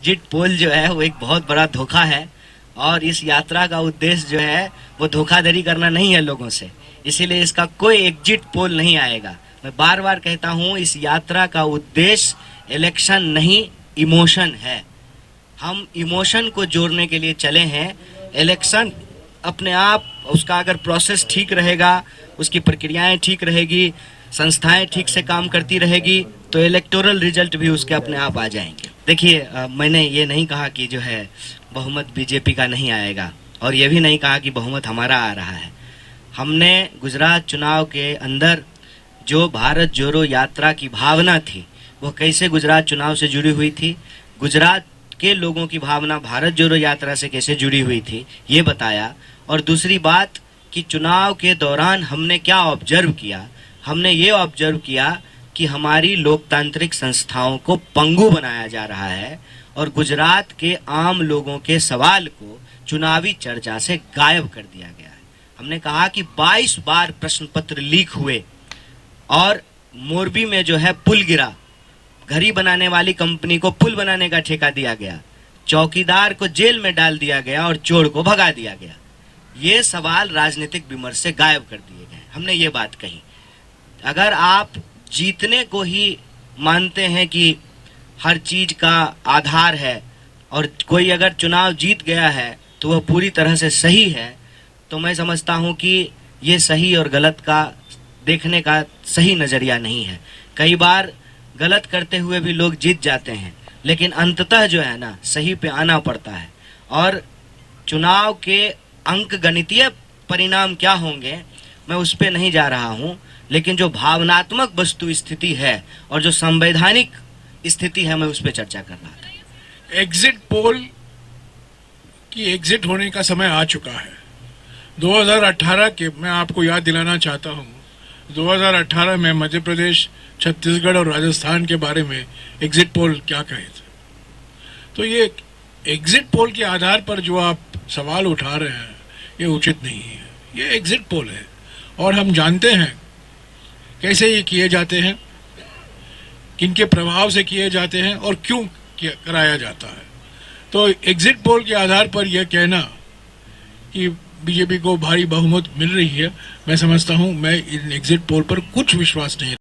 Exit poll जो है वो एक बहुत बड़ा धोखा है और इस यात्रा का उद्देश्य जो है वो धोखाधड़ी करना नहीं है लोगों से। इसीलिए इसका कोई एग्जिट पोल नहीं आएगा। मैं बार बार कहता हूँ, इस यात्रा का उद्देश्य इलेक्शन नहीं, इमोशन है। हम इमोशन को जोड़ने के लिए चले हैं। इलेक्शन अपने आप, उसका अगर प्रोसेस ठीक रहेगा, उसकी प्रक्रियाएं ठीक रहेगी, संस्थाएं ठीक से काम करती रहेगी, तो इलेक्टोरल रिजल्ट भी उसके अपने आप आ जाएंगे। देखिए, मैंने ये नहीं कहा कि जो है बहुमत बीजेपी का नहीं आएगा, और ये भी नहीं कहा कि बहुमत हमारा आ रहा है। हमने गुजरात चुनाव के अंदर जो भारत जोड़ो यात्रा की भावना थी, वो कैसे गुजरात चुनाव से जुड़ी हुई थी, गुजरात के लोगों की भावना भारत जोड़ो यात्रा से कैसे जुड़ी हुई थी, ये बताया। और दूसरी बात कि चुनाव के दौरान हमने क्या ऑब्जर्व किया, हमने ये ऑब्जर्व किया कि हमारी लोकतांत्रिक संस्थाओं को पंगु बनाया जा रहा है और गुजरात के आम लोगों के सवाल को चुनावी चर्चा से गायब कर दिया गया है। हमने कहा कि 22 बार प्रश्न पत्र लीक हुए और मोरबी में जो है पुल गिरा, घड़ी बनाने वाली कंपनी को पुल बनाने का ठेका दिया गया, चौकीदार को जेल में डाल दिया गया और चोर को भगा दिया गया। ये सवाल राजनीतिक विमर्श से गायब कर दिए गए। हमने ये बात कही, अगर आप जीतने को ही मानते हैं कि हर चीज का आधार है और कोई अगर चुनाव जीत गया है तो वह पूरी तरह से सही है, तो मैं समझता हूं कि ये सही और गलत का देखने का सही नजरिया नहीं है। कई बार गलत करते हुए भी लोग जीत जाते हैं, लेकिन अंततः जो है ना, सही पे आना पड़ता है। और चुनाव के अंक गणितीय परिणाम क्या होंगे मैं उस पे नहीं जा रहा हूं, लेकिन जो भावनात्मक वस्तु स्थिति है और जो संवैधानिक स्थिति है, मैं उस पे चर्चा कर रहा था। एग्जिट पोल की एग्जिट होने का समय आ चुका है। 2018 के, मैं आपको याद दिलाना चाहता हूं, 2018 में मध्य प्रदेश, छत्तीसगढ़ और राजस्थान के बारे में एग्जिट पोल क्या कहे थे। तो ये एग्जिट पोल के आधार पर जो आप सवाल उठा रहे हैं, ये उचित नहीं है। ये एग्जिट पोल है और हम जानते हैं कैसे ये किए जाते हैं, किनके प्रभाव से किए जाते हैं और क्यों कराया जाता है। तो एग्जिट पोल के आधार पर यह कहना कि बीजेपी को भारी बहुमत मिल रही है, मैं समझता हूं, मैं इन एग्जिट पोल पर कुछ विश्वास नहीं